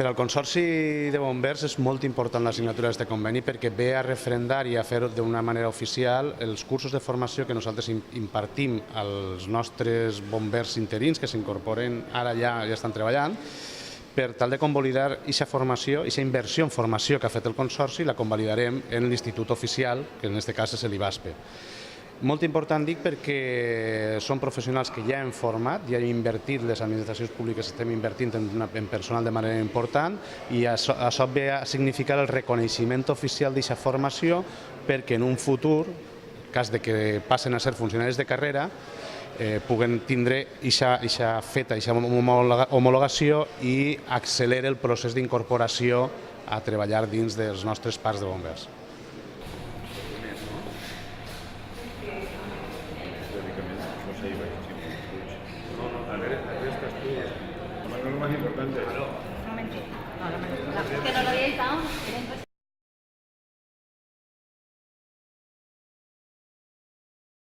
Per al Consorci de Bombers és molt important la signatura d'aquest conveni perquè ve a referendar i a fer d'una manera oficial els cursos de formació que nosaltres impartim als nostres bombers interins que s'incorporen ara ja estan treballant, per tal de convalidar aquesta formació, aquesta inversió en formació que ha fet el Consorci, la convalidarem en l'Institut Oficial, que en aquest cas és l'IBASPE. Molt important, dic, perquè són professionals que ja hem format, ja hem invertit, les administracions públiques estem invertint en personal de manera important i això ve a significar el reconeixement oficial d'aquesta formació perquè en un futur, en cas de que passen a ser funcionaris de carrera, puguen tindre aquesta homologació i accelera el procés d'incorporació a treballar dins dels nostres parcs de bombers. Lo más importante. No, que no lo había estado.